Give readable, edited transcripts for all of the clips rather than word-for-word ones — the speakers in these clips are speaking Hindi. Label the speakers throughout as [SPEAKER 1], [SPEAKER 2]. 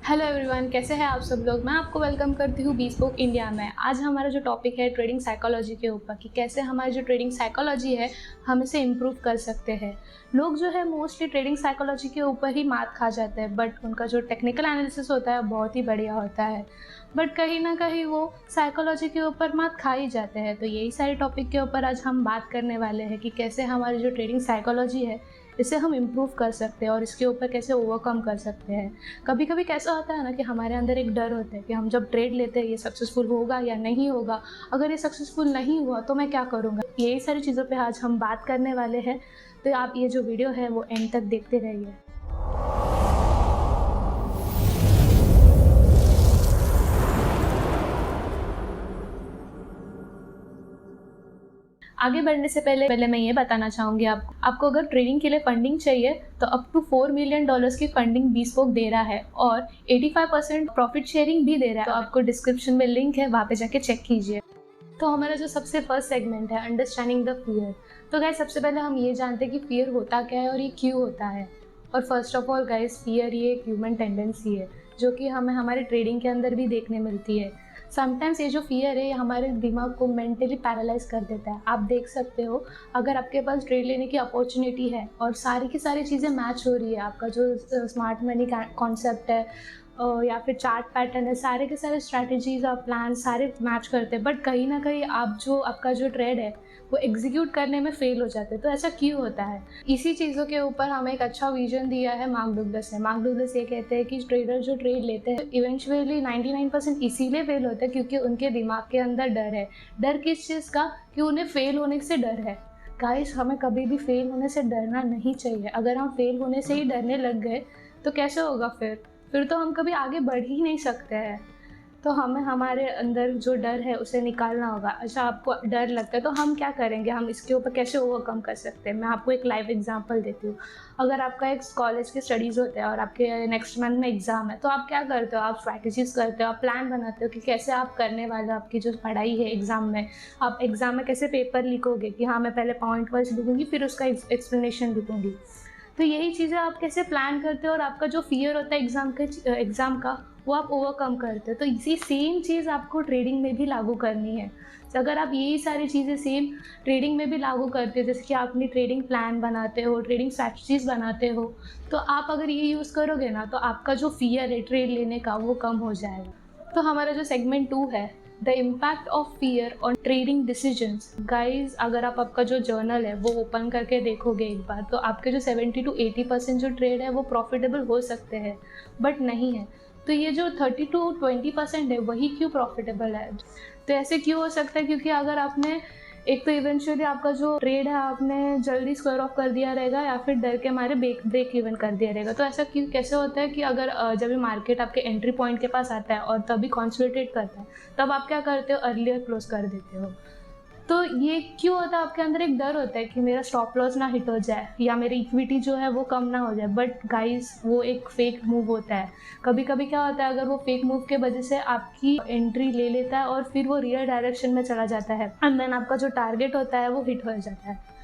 [SPEAKER 1] हेलो एवरीवन, कैसे हैं आप सब लोग। मैं आपको वेलकम करती हूँ बीस्पोक इंडिया में। आज हमारा जो टॉपिक है ट्रेडिंग साइकोलॉजी के ऊपर कि कैसे हमारी जो ट्रेडिंग साइकोलॉजी है हम इसे इम्प्रूव कर सकते हैं। लोग जो है मोस्टली ट्रेडिंग साइकोलॉजी के ऊपर ही मात खा जाते हैं, बट उनका जो टेक्निकल एनालिसिस होता है बहुत ही बढ़िया होता है, बट कहीं ना कहीं वो साइकोलॉजी के ऊपर मात खा ही जाते हैं। तो यही सारे टॉपिक के ऊपर आज हम बात करने वाले हैं कि कैसे हमारी जो ट्रेडिंग साइकोलॉजी है इसे हम इम्प्रूव कर सकते हैं और इसके ऊपर कैसे ओवरकम कर सकते हैं। कभी कभी कैसा होता है ना कि हमारे अंदर एक डर होता है कि हम जब ट्रेड लेते हैं ये सक्सेसफुल होगा या नहीं होगा, अगर ये सक्सेसफुल नहीं हुआ तो मैं क्या करूँगा। यही सारी चीज़ों पे आज हम बात करने वाले हैं, तो आप ये जो वीडियो है वो एंड तक देखते रहिए। आगे बढ़ने से पहले मैं ये बताना चाहूँगी आपको अगर ट्रेडिंग के लिए फंडिंग चाहिए तो अप टू $4 मिलियन की फंडिंग बीस्पोक दे रहा है और 85% प्रॉफिट शेयरिंग भी दे रहा है। तो आपको डिस्क्रिप्शन में लिंक है, वहाँ पे जाके चेक कीजिए। तो हमारा जो सबसे फर्स्ट सेगमेंट है अंडरस्टैंडिंग द फियर। तो गाइस सबसे पहले हम ये जानते हैं कि फियर होता क्या है और ये क्यों होता है। और first of all guys, fear ये एक ह्यूमन टेंडेंसी है जो कि हमें हमारे ट्रेडिंग के अंदर भी देखने मिलती है। समटाइम्स ये जो फियर है ये हमारे दिमाग को मेंटली पैरालाइज कर देता है। आप देख सकते हो, अगर आपके पास ट्रेड लेने की अपॉर्चुनिटी है और सारी की सारी चीज़ें मैच हो रही है, आपका जो स्मार्ट मनी कॉन्सेप्ट है या फिर चार्ट पैटर्न है, सारे के सारे स्ट्रैटेजीज और प्लान सारे मैच करते हैं, बट कहीं ना कहीं आपका जो ट्रेड है वो एग्जीक्यूट करने में फेल हो जाते हैं। तो ऐसा क्यों होता है? इसी चीज़ों के ऊपर हमें एक अच्छा विजन दिया है मार्क डुग्लस ने। मार्क डुग्लस ये कहते हैं कि ट्रेडर जो ट्रेड लेते हैं इवेंचुअली 99% इसीलिए फेल होते हैं क्योंकि उनके दिमाग के अंदर डर है। डर किस चीज़ का? कि उन्हें फेल होने से डर है। गाइस, हमें कभी भी फेल होने से डरना नहीं चाहिए। अगर हम फेल होने से ही डरने लग गए तो कैसे होगा? फिर तो हम कभी आगे बढ़ ही नहीं सकते हैं। तो हमें हमारे अंदर जो डर है उसे निकालना होगा। अच्छा, आपको डर लगता है तो हम क्या करेंगे, हम इसके ऊपर कैसे ओवरकम कर सकते हैं? मैं आपको एक लाइव एग्जांपल देती हूँ। अगर आपका एक कॉलेज के स्टडीज़ होते हैं और आपके नेक्स्ट मंथ में एग्ज़ाम है, तो आप क्या करते हो? आप स्ट्रैटेजीज़ करते हो, आप प्लान बनाते हो कि कैसे आप करने वाले हो आपकी जो पढ़ाई है एग्ज़ाम में। आप एग्ज़ाम में कैसे पेपर लिखोगे कि हाँ, मैं पहले पॉइंट वाइज लिखूँगी फिर उसका एक्सप्लेनेशन लिखूँगी। तो यही चीज़ें आप कैसे प्लान करते हो और आपका जो फियर होता है एग्ज़ाम का वो आप ओवरकम करते हो। तो इसी सेम चीज़ आपको ट्रेडिंग में भी लागू करनी है। तो अगर आप यही सारी चीज़ें सेम ट्रेडिंग में भी लागू करते हो, जैसे कि आप अपनी ट्रेडिंग प्लान बनाते हो, ट्रेडिंग स्ट्रैटेजीज बनाते हो, तो आप अगर ये यूज़ करोगे ना तो आपका जो फियर है ट्रेड लेने का वो कम हो जाएगा। तो हमारा जो सेगमेंट 2 है the impact of fear on trading decisions. Guys, अगर आप आपका जो जर्नल है वो ओपन करके देखोगे एक बार, तो आपके जो 70 to 80% जो ट्रेड है वो प्रॉफिटेबल हो सकते हैं, बट नहीं है। तो ये जो 30 to 20% है वही क्यों प्रॉफिटेबल है? तो ऐसे क्यों हो सकता है? क्योंकि अगर आपने एक तो इवेंचुअली आपका जो ट्रेड है आपने जल्दी स्क्वायर ऑफ कर दिया रहेगा या फिर डर के मारे ब्रेक इवन कर दिया रहेगा। तो ऐसा क्यों कैसे होता है कि अगर जब ये मार्केट आपके एंट्री पॉइंट के पास आता है और तभी कॉन्सोलिडेट करता है, तब आप क्या करते हो? अर्लियर क्लोज कर देते हो। तो ये क्यों होता है? आपके अंदर एक डर होता है कि मेरा स्टॉप लॉस ना हिट हो जाए या मेरी इक्विटी जो है वो कम ना हो जाए, बट गाइस वो एक फेक मूव होता है। कभी कभी क्या होता है, अगर वो फेक मूव के वजह से आपकी एंट्री ले लेता है और फिर वो रियल डायरेक्शन में चला जाता है एंड देन आपका जो टारगेट होता है वो हिट हो जाता है।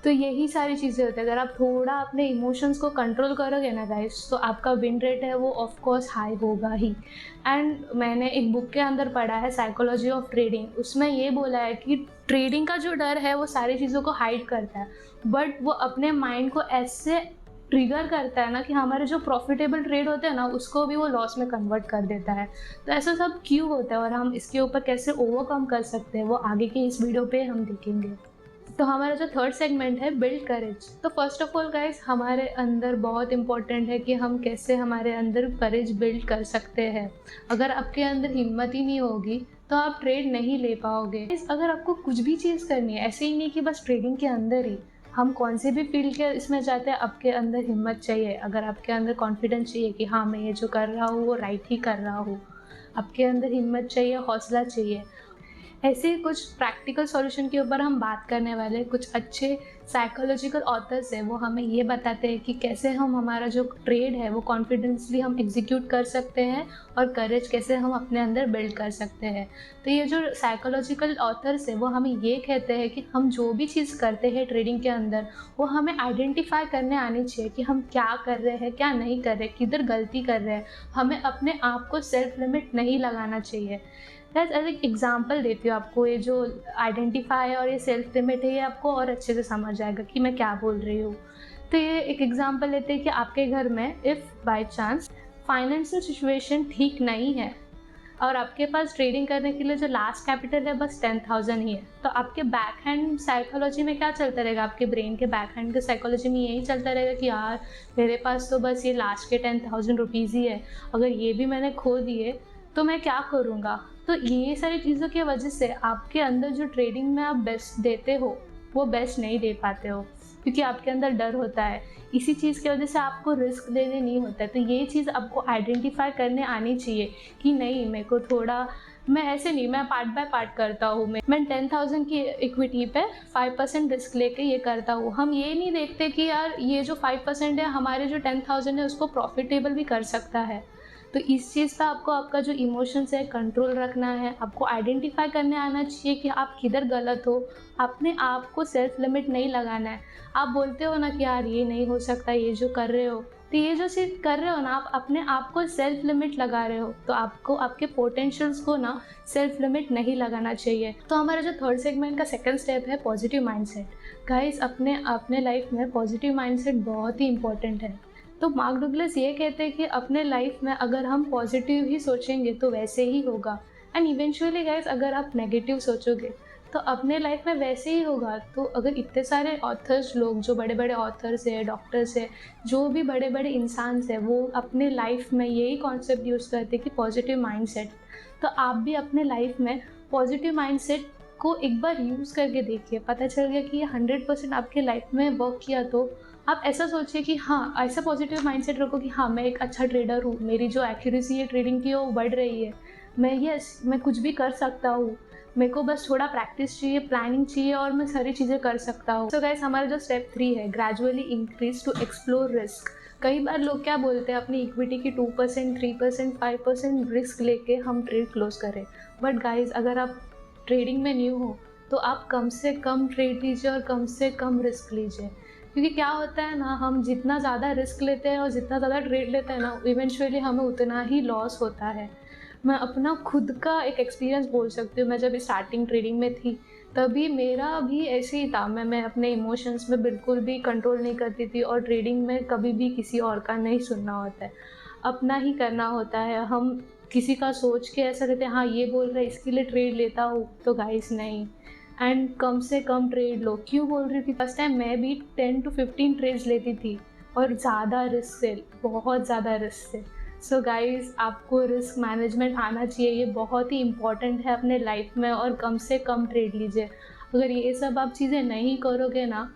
[SPEAKER 1] तो यही सारी चीज़ें होती है। अगर आप थोड़ा अपने इमोशंस को कंट्रोल करोगे ना गाइस, तो आपका विन रेट है वो ऑफ कोर्स हाई होगा ही। एंड मैंने एक बुक के अंदर पढ़ा है साइकोलॉजी ऑफ ट्रेडिंग, उसमें ये बोला है कि ट्रेडिंग का जो डर है वो सारी चीज़ों को हाइड करता है, बट वो अपने माइंड को ऐसे ट्रिगर करता है ना कि हमारे जो प्रॉफिटेबल ट्रेड होते हैं ना उसको भी वो लॉस में कन्वर्ट कर देता है। तो ऐसा सब क्यों होता है और हम इसके ऊपर कैसे ओवरकम कर सकते हैं वो आगे के इस वीडियो पे हम देखेंगे। तो हमारा जो थर्ड सेगमेंट है बिल्ड करेज। तो फर्स्ट ऑफ ऑल गाइस, हमारे अंदर बहुत इंपॉर्टेंट है कि हम कैसे हमारे अंदर करेज बिल्ड कर सकते हैं। अगर आपके अंदर हिम्मत ही नहीं होगी तो आप ट्रेड नहीं ले पाओगे। अगर आपको कुछ भी चीज़ करनी है, ऐसे ही नहीं कि बस ट्रेडिंग के अंदर ही, हम कौन से भी फील्ड के इसमें जाते हैं, आपके अंदर हिम्मत चाहिए। अगर आपके अंदर कॉन्फिडेंस चाहिए कि हाँ मैं ये जो कर रहा हूँ वो राइट ही कर रहा हूँ, आपके अंदर हिम्मत चाहिए, हौसला चाहिए। ऐसे ही कुछ प्रैक्टिकल सॉल्यूशन के ऊपर हम बात करने वाले हैं, कुछ अच्छे साइकोलॉजिकल ऑथर्स है वो हमें ये बताते हैं कि कैसे हम हमारा जो ट्रेड है वो कॉन्फिडेंसली हम एग्जीक्यूट कर सकते हैं और करेज कैसे हम अपने अंदर बिल्ड कर सकते हैं। तो ये जो साइकोलॉजिकल ऑथर्स है वो हमें ये कहते हैं कि हम जो भी चीज़ करते हैं ट्रेडिंग के अंदर वो हमें आइडेंटिफाई करने आनी चाहिए कि हम क्या कर रहे हैं, क्या नहीं कर रहे, किधर गलती कर रहे हैं। हमें अपने आप को सेल्फ लिमिट नहीं लगाना चाहिए। एज एक एग्जाम्पल देती हूँ आपको, ये जो आइडेंटिफाई और ये सेल्फ लिमिट है ये आपको और अच्छे से समझ आएगा कि मैं क्या बोल रही हूँ। तो ये एक एग्जाम्पल लेते हैं कि आपके घर में if by chance financial situation ठीक नहीं है और आपके पास ट्रेडिंग करने के लिए जो लास्ट कैपिटल है बस 10,000 ही है, तो आपके बैक हैंड साइकोलॉजी में क्या चलता रहेगा? आपके ब्रेन के बैक हैंड के साइकोलॉजी में यही चलता रहेगा कि यार मेरे पास तो बस ये लास्ट के 10,000 रुपीज़ ही है, अगर ये भी मैंने खो दिए तो मैं क्या करूँगा? तो ये सारी चीज़ों की वजह से आपके अंदर जो ट्रेडिंग में आप बेस्ट देते हो वो बेस्ट नहीं दे पाते हो, क्योंकि आपके अंदर डर होता है। इसी चीज़ की वजह से आपको रिस्क देने नहीं होता है। तो ये चीज़ आपको आइडेंटिफाई करने आनी चाहिए कि नहीं, मेरे को थोड़ा, मैं ऐसे नहीं, मैं पार्ट बाय पार्ट करता हूँ। मैं 10,000 की इक्विटी पे 5% रिस्क लेके ये करता हूँ। हम ये नहीं देखते कि यार ये जो 5% है हमारे जो 10,000 है उसको प्रॉफिटेबल भी कर सकता है। तो इस चीज़ पे आपको आपका जो इमोशंस है कंट्रोल रखना है। आपको आइडेंटिफाई करने आना चाहिए कि आप किधर गलत हो। अपने आप को सेल्फ लिमिट नहीं लगाना है। आप बोलते हो ना कि यार ये नहीं हो सकता, ये जो कर रहे हो, तो ये जो चीज़ कर रहे हो ना, आप अपने आप को सेल्फ लिमिट लगा रहे हो। तो आपको आपके पोटेंशियल्स को ना सेल्फ लिमिट नहीं लगाना चाहिए। तो हमारा जो थर्ड सेगमेंट का सेकंड स्टेप है पॉजिटिव माइंडसेट। गाइस, अपने लाइफ में पॉजिटिव माइंडसेट बहुत ही इंपॉर्टेंट है। तो मार्क डगलस ये कहते हैं कि अपने लाइफ में अगर हम पॉजिटिव ही सोचेंगे तो वैसे ही होगा, एंड इवेंचुअली गाइस अगर आप नेगेटिव सोचोगे तो अपने लाइफ में वैसे ही होगा। तो अगर इतने सारे ऑथर्स लोग, जो बड़े बड़े ऑथर्स है, डॉक्टर्स है, जो भी बड़े बड़े इंसान है, वो अपने लाइफ में यही कॉन्सेप्ट यूज़ करते हैं कि पॉजिटिव माइंडसेट। तो आप भी अपने लाइफ में पॉजिटिव माइंडसेट को एक बार यूज़ करके देखिए। पता चल गया कि ये 100% आपके लाइफ में वर्क किया तो आप ऐसा सोचिए कि हाँ, ऐसा पॉजिटिव माइंडसेट रखो कि हाँ, मैं एक अच्छा ट्रेडर हूँ, मेरी जो एक्यूरेसी है ट्रेडिंग की वो बढ़ रही है, मैं कुछ भी कर सकता हूँ, मेरे को बस थोड़ा प्रैक्टिस चाहिए, प्लानिंग चाहिए और मैं सारी चीज़ें कर सकता हूँ। सो गाइस, हमारा जो स्टेप 3 है gradually increase to explore risk. कई बार लोग क्या बोलते हैं, अपनी इक्विटी की 2%, 3%, 5% रिस्क लेके हम ट्रेड क्लोज करें। बट गाइज, अगर आप ट्रेडिंग में न्यू हो तो आप कम से कम ट्रेड लीजिए और कम से कम रिस्क लीजिए। क्योंकि क्या होता है ना, हम जितना ज़्यादा रिस्क लेते हैं और जितना ज़्यादा ट्रेड लेते हैं ना, इवेंचुअली हमें उतना ही लॉस होता है। मैं अपना खुद का एक एक्सपीरियंस बोल सकती हूँ। मैं जब स्टार्टिंग ट्रेडिंग में थी तभी मेरा भी ऐसे ही था। मैं अपने इमोशंस में बिल्कुल भी कंट्रोल नहीं करती थी और ट्रेडिंग में कभी भी किसी और का नहीं सुनना होता है, अपना ही करना होता है। हम किसी का सोच के ऐसा कहते हैं, हाँ ये बोल रहा है इसके लिए ट्रेड लेता हूँ, तो गाइस नहीं। एंड कम से कम ट्रेड लो। क्यों बोल रही थी, फर्स्ट टाइम मैं भी 10 to 15 ट्रेड्स लेती थी और ज़्यादा रिस्क से, बहुत ज़्यादा रिस्क से। सो गाइस, आपको रिस्क मैनेजमेंट आना चाहिए, ये बहुत ही इंपॉर्टेंट है अपने लाइफ में। और कम से कम ट्रेड लीजिए। अगर ये सब आप चीज़ें नहीं करोगे ना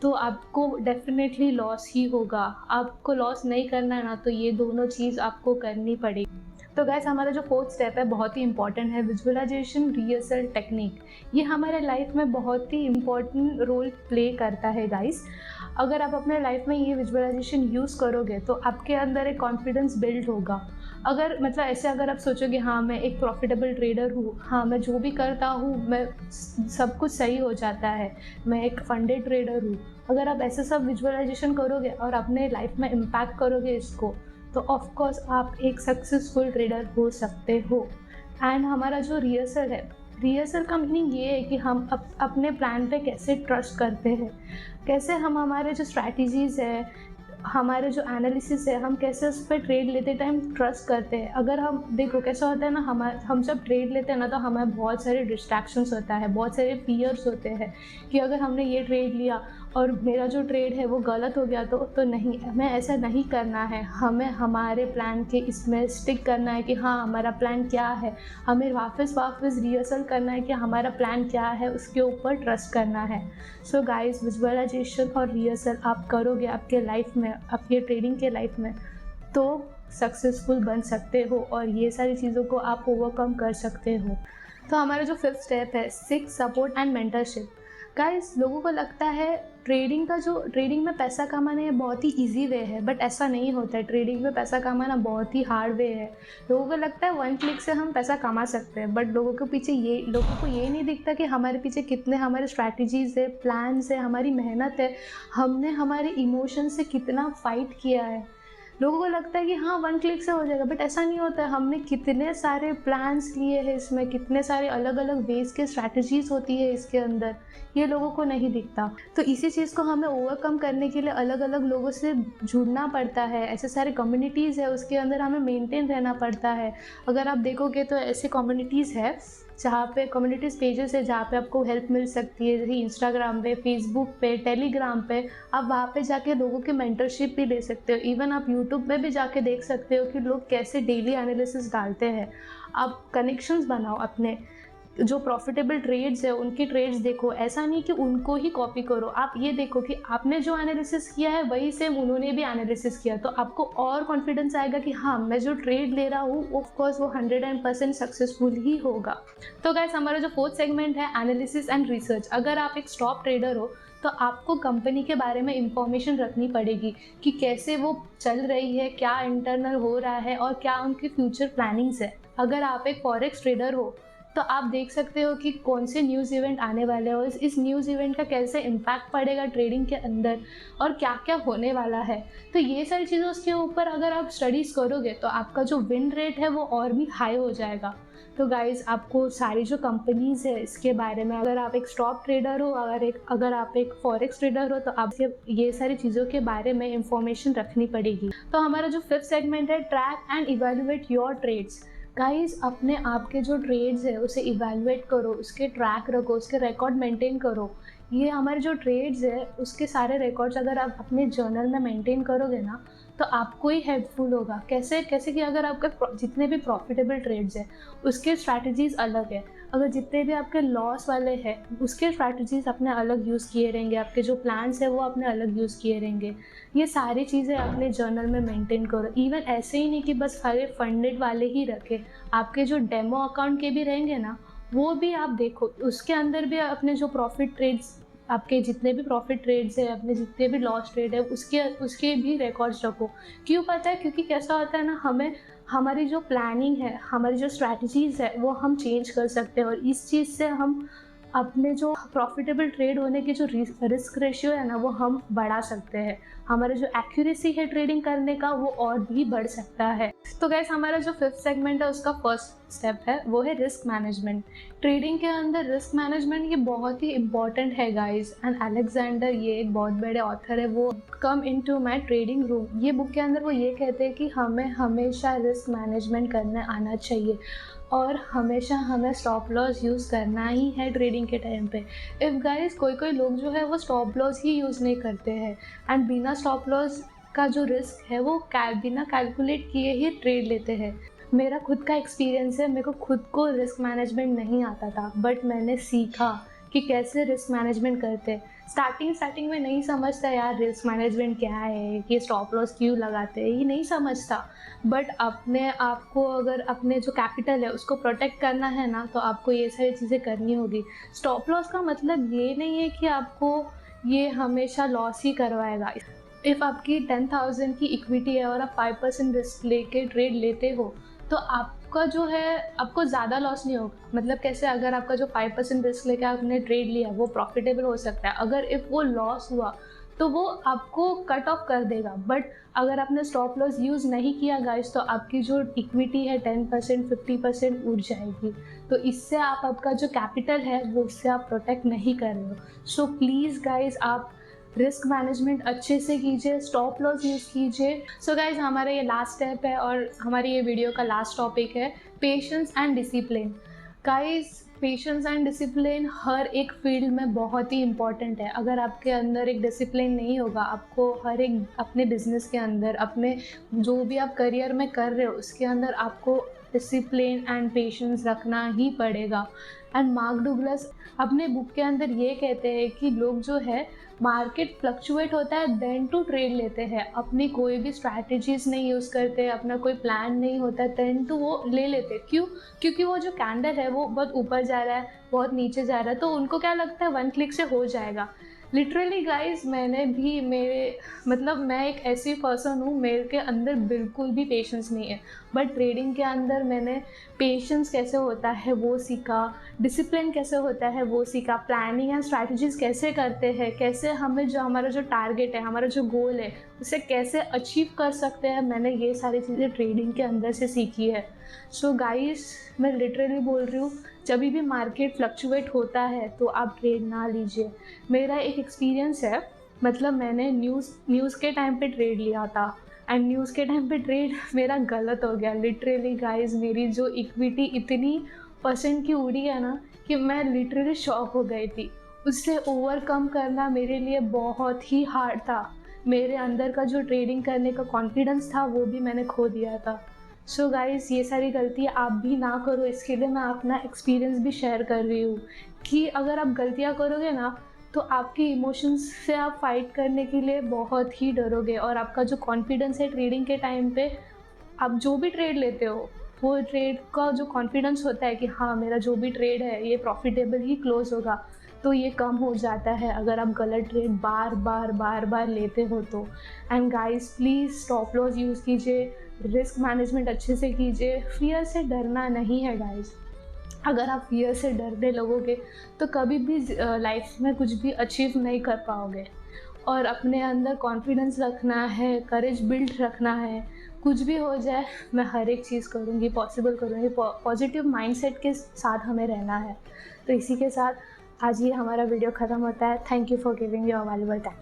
[SPEAKER 1] तो आपको डेफिनेटली लॉस ही होगा। आपको लॉस नहीं करना है ना, तो ये दोनों चीज़ आपको करनी पड़ेगी। तो गाइस, हमारा जो फोर्थ स्टेप है बहुत ही इंपॉर्टेंट है, विजुअलाइजेशन रिहर्सल टेक्निक। ये हमारे लाइफ में बहुत ही इंपॉर्टेंट रोल प्ले करता है गाइस। अगर आप अपने लाइफ में ये विजुअलाइजेशन यूज़ करोगे तो आपके अंदर एक कॉन्फिडेंस बिल्ड होगा। अगर मतलब ऐसे अगर आप सोचोगे हाँ मैं एक प्रॉफिटेबल ट्रेडर हूँ, हाँ मैं जो भी करता हूँ मैं सब कुछ सही हो जाता है, मैं एक फंडेड ट्रेडर हूँ, अगर आप ऐसे सब विजुअलाइजेशन करोगे और अपने लाइफ में इम्पैक्ट करोगे इसको, तो ऑफ कोर्स आप एक सक्सेसफुल ट्रेडर हो सकते हो। एंड हमारा जो रिहर्सल है, रिहर्सल का मीनिंग ये है कि हम अपने प्लान पे कैसे ट्रस्ट करते हैं, कैसे हम हमारे जो स्ट्रैटेजीज़ है, हमारे जो एनालिसिस है, हम कैसे उस पर ट्रेड लेते टाइम ट्रस्ट करते हैं। अगर हम देखो कैसा होता है ना, हम जब ट्रेड लेते हैं ना तो हमें बहुत सारे डिस्ट्रैक्शंस होता है, बहुत सारे फियर्स होते हैं कि अगर हमने ये ट्रेड लिया और मेरा जो ट्रेड है वो गलत हो गया तो नहीं, हमें ऐसा नहीं करना है। हमें हमारे प्लान के इसमें स्टिक करना है कि हाँ हमारा प्लान क्या है, हमें वापस रिहर्सल करना है कि हमारा प्लान क्या है, उसके ऊपर ट्रस्ट करना है। सो गाइस, विजुअलाइजेशन और रिहर्सल आप करोगे आपके लाइफ में, आपके ट्रेडिंग के लाइफ में, तो सक्सेसफुल बन सकते हो और ये सारी चीज़ों को आप ओवरकम कर सकते हो। तो हमारा जो फिफ्थ स्टेप है, seek support and mentorship. Guys, लोगों को लगता है ट्रेडिंग में पैसा कमाना ये बहुत ही इजी वे है, बट ऐसा नहीं होता है। ट्रेडिंग में पैसा कमाना बहुत ही हार्ड वे है। लोगों को लगता है 1 क्लिक से हम पैसा कमा सकते हैं, बट लोगों को ये नहीं दिखता कि हमारे पीछे कितने हमारे स्ट्रैटेजीज़ है, प्लान्स है, हमारी मेहनत है, हमने हमारे इमोशन से कितना फाइट किया है। लोगों को लगता है कि हाँ 1 क्लिक से हो जाएगा, बट ऐसा नहीं होता है। हमने कितने सारे प्लान्स लिए हैं, इसमें कितने सारे अलग अलग वेज के स्ट्रैटेजीज़ होती है इसके अंदर, ये लोगों को नहीं दिखता। तो इसी चीज़ को हमें ओवरकम करने के लिए अलग अलग लोगों से जुड़ना पड़ता है। ऐसे सारे कम्युनिटीज़ है, उसके अंदर हमें मेंटेन रहना पड़ता है। अगर आप देखोगे तो ऐसे कम्युनिटीज़ है जहाँ पे कम्युनिटीज़ पेजेस है जहाँ पे आपको हेल्प मिल सकती है, जैसे इंस्टाग्राम पे, फेसबुक पे, टेलीग्राम पे। आप वहाँ पे जाके लोगों की मेंटरशिप भी ले सकते हो। इवन आप यूट्यूब पे भी जाके देख सकते हो कि लोग कैसे डेली एनालिसिस डालते हैं। आप कनेक्शंस बनाओ, अपने जो प्रॉफिटेबल ट्रेड्स है उनकी ट्रेड्स देखो। ऐसा नहीं कि उनको ही कॉपी करो, आप ये देखो कि आपने जो एनालिसिस किया है वही सेम उन्होंने भी एनालिसिस किया, तो आपको और कॉन्फिडेंस आएगा कि हाँ मैं जो ट्रेड ले रहा हूँ ऑफ कोर्स वो 100% सक्सेसफुल ही होगा। तो गाइस, हमारा जो 4th सेगमेंट है एनालिसिस एंड रिसर्च। अगर आप एक स्टॉक ट्रेडर हो तो आपको कंपनी के बारे में इंफॉर्मेशन रखनी पड़ेगी कि कैसे वो चल रही है, क्या इंटरनल हो रहा है और क्या उनकी फ्यूचर प्लानिंग्स है। अगर आप एक फॉरेक्स ट्रेडर हो तो आप देख सकते हो कि कौन से न्यूज़ इवेंट आने वाले हो, इस न्यूज़ इवेंट का कैसे इम्पैक्ट पड़ेगा ट्रेडिंग के अंदर और क्या क्या होने वाला है। तो ये सारी चीज़ों के ऊपर अगर आप स्टडीज़ करोगे तो आपका जो विन रेट है वो और भी हाई हो जाएगा। तो गाइज़, आपको सारी जो कंपनीज़ है इसके बारे में, अगर आप एक स्टॉक ट्रेडर हो, अगर आप एक फॉरेक्स ट्रेडर हो, तो आपसे ये सारी चीज़ों के बारे में इंफॉर्मेशन रखनी पड़ेगी। तो हमारा जो 5th सेगमेंट है track and evaluate your trades. Guys, अपने आप के जो ट्रेड्स है उसे इवेलुएट करो, उसके ट्रैक रखो, उसके रिकॉर्ड मेंटेन करो। ये हमारे जो ट्रेड्स है उसके सारे रिकॉर्ड्स अगर आप अपने जर्नल में मेंटेन करोगे ना तो आपको ही हेल्पफुल होगा। कैसे कि अगर आपके जितने भी प्रॉफिटेबल ट्रेड्स है उसके स्ट्रैटेजीज़ अलग है, अगर जितने भी आपके लॉस वाले हैं उसके स्ट्रैटेजीज़ अपने अलग यूज़ किए रहेंगे, आपके जो प्लान्स है वो अपने अलग यूज़ किए रहेंगे। ये सारी चीज़ें अपने जर्नल में मेंटेन करो। इवन ऐसे ही नहीं कि बस सारे फंडेड वाले ही रखे, आपके जो डेमो अकाउंट के भी रहेंगे ना वो भी आप देखो, उसके अंदर भी अपने जो प्रॉफिट ट्रेड्स, आपके जितने भी प्रॉफिट ट्रेड्स है, अपने जितने भी लॉस ट्रेड है उसके भी रिकॉर्ड्स रखो। क्यों पता है? क्योंकि कैसा होता है ना, हमें हमारी जो प्लानिंग है, हमारी जो स्ट्रैटेजीज़ है वो हम चेंज कर सकते हैं और इस चीज़ से हम अपने जो प्रॉफिटेबल ट्रेड होने की जो रिस्क रेशियो है ना वो हम बढ़ा सकते हैं। हमारा जो एक्यूरेसी है ट्रेडिंग करने का वो और भी बढ़ सकता है। तो गाइस, हमारा जो 5th सेगमेंट है उसका फर्स्ट स्टेप है वो है रिस्क मैनेजमेंट। ट्रेडिंग के अंदर रिस्क मैनेजमेंट ये बहुत ही इंपॉर्टेंट है गाइस। एंड अलेक्जेंडर, ये एक बहुत बड़े ऑथर है, वो come into my trading room, ये बुक के अंदर वो ये कहते हैं कि हमें हमेशा रिस्क मैनेजमेंट करने आना चाहिए और हमेशा हमें स्टॉप लॉस यूज़ करना ही है ट्रेडिंग के टाइम पे। इफ़ गाइस, कोई लोग जो है वो स्टॉप लॉस ही यूज़ नहीं करते हैं एंड बिना स्टॉप लॉस का जो रिस्क है वो बिना कैलकुलेट किए ही ट्रेड लेते हैं। मेरा खुद का एक्सपीरियंस है, मेरे को खुद को रिस्क मैनेजमेंट नहीं आता था, बट मैंने सीखा कि कैसे रिस्क मैनेजमेंट करते। स्टार्टिंग में नहीं समझता यार रिस्क मैनेजमेंट क्या है, कि स्टॉप लॉस क्यों लगाते हैं, ये नहीं समझता। बट अपने आप को अगर अपने जो कैपिटल है उसको प्रोटेक्ट करना है ना तो आपको ये सारी चीज़ें करनी होगी। स्टॉप लॉस का मतलब ये नहीं है कि आपको ये हमेशा लॉस ही करवाएगा। इफ़ आपकी 10,000 की इक्विटी है और आप 5% रिस्क लेके ट्रेड लेते हो तो आपका जो है आपको ज़्यादा लॉस नहीं होगा। मतलब कैसे? अगर आपका जो 5% रिस्क लेके आपने ट्रेड लिया वो प्रॉफिटेबल हो सकता है, अगर इफ़ वो लॉस हुआ तो वो आपको कट ऑफ कर देगा। बट अगर आपने स्टॉप लॉस यूज़ नहीं किया गाइस तो आपकी जो इक्विटी है 10% 50% उड़ जाएगी। तो इससे आप आपका जो कैपिटल है वो उससे आप प्रोटेक्ट नहीं कर रहे हो। सो प्लीज़ गाइस, आप रिस्क मैनेजमेंट अच्छे से कीजिए, स्टॉप लॉस यूज़ कीजिए। सो गाइज, हमारा ये लास्ट स्टेप है और हमारी ये वीडियो का लास्ट टॉपिक है patience and discipline. Guys, patience and discipline हर एक फील्ड में बहुत ही इम्पॉर्टेंट है। अगर आपके अंदर एक डिसिप्लिन नहीं होगा, आपको हर एक अपने बिजनेस के अंदर, अपने जो भी आप करियर में कर रहे हो उसके अंदर आपको डिसिप्लिन एंड पेशेंस रखना ही पड़ेगा। एंड मार्क डुगलस अपने बुक के अंदर ये कहते हैं कि लोग जो है मार्केट फ्लक्चुएट होता है देन टू ट्रेड लेते हैं, अपनी कोई भी स्ट्रैटेजीज नहीं यूज़ करते, अपना कोई प्लान नहीं होता है देन टू वो ले लेते। क्यों? क्योंकि वो जो कैंडल है वो बहुत ऊपर जा रहा है, बहुत नीचे जा रहा है, तो उनको क्या लगता है 1 क्लिक से हो जाएगा। लिटरली गाइस, मैंने भी मैं एक ऐसी पर्सन हूँ, मेरे के अंदर बिल्कुल भी पेशेंस नहीं है, बट ट्रेडिंग के अंदर मैंने पेशेंस कैसे होता है वो सीखा, डिसिप्लिन कैसे होता है वो सीखा, प्लानिंग एंड स्ट्रैटेजीज कैसे करते हैं, कैसे हमें हमारा जो टारगेट है, हमारा जो गोल है, उसे कैसे अचीव कर सकते हैं, मैंने ये सारी चीज़ें ट्रेडिंग के अंदर से सीखी है। सो गाइस, मैं लिटरली बोल रही हूँ, जब भी मार्केट फ्लक्चुएट होता है तो आप ट्रेड ना लीजिए। मेरा एक एक्सपीरियंस है, मैंने न्यूज़ के टाइम पे ट्रेड लिया था एंड न्यूज़ के टाइम पे ट्रेड मेरा गलत हो गया। लिटरली गाइस, मेरी जो इक्विटी इतनी परसेंट की उड़ी है ना कि मैं लिटरली शॉक हो गई थी। उससे ओवरकम करना मेरे लिए बहुत ही हार्ड था। मेरे अंदर का जो ट्रेडिंग करने का कॉन्फिडेंस था वो भी मैंने खो दिया था। सो गाइस, ये सारी गलती आप भी ना करो, इसके लिए मैं अपना एक्सपीरियंस भी शेयर कर रही हूँ कि अगर आप गलतियाँ करोगे ना तो आपके इमोशंस से आप फाइट करने के लिए बहुत ही डरोगे, और आपका जो कॉन्फिडेंस है ट्रेडिंग के टाइम पे, आप जो भी ट्रेड लेते हो वो ट्रेड का जो कॉन्फिडेंस होता है कि हाँ, मेरा जो भी ट्रेड है ये प्रॉफिटेबल ही क्लोज होगा, तो ये कम हो जाता है अगर आप गलत ट्रेड बार बार लेते हो तो। And guys, please stop loss use कीजिए, रिस्क मैनेजमेंट अच्छे से कीजिए, फियर से डरना नहीं है गाइस। अगर आप फियर से डरने लगोगे तो कभी भी लाइफ में कुछ भी अचीव नहीं कर पाओगे। और अपने अंदर कॉन्फिडेंस रखना है, करेज बिल्ड रखना है, कुछ भी हो जाए मैं हर एक चीज़ करूँगी, पॉसिबल करूँगी, पॉजिटिव माइंडसेट के साथ हमें रहना है। तो इसी के साथ आज ये हमारा वीडियो ख़त्म होता है। Thank you for giving your valuable time.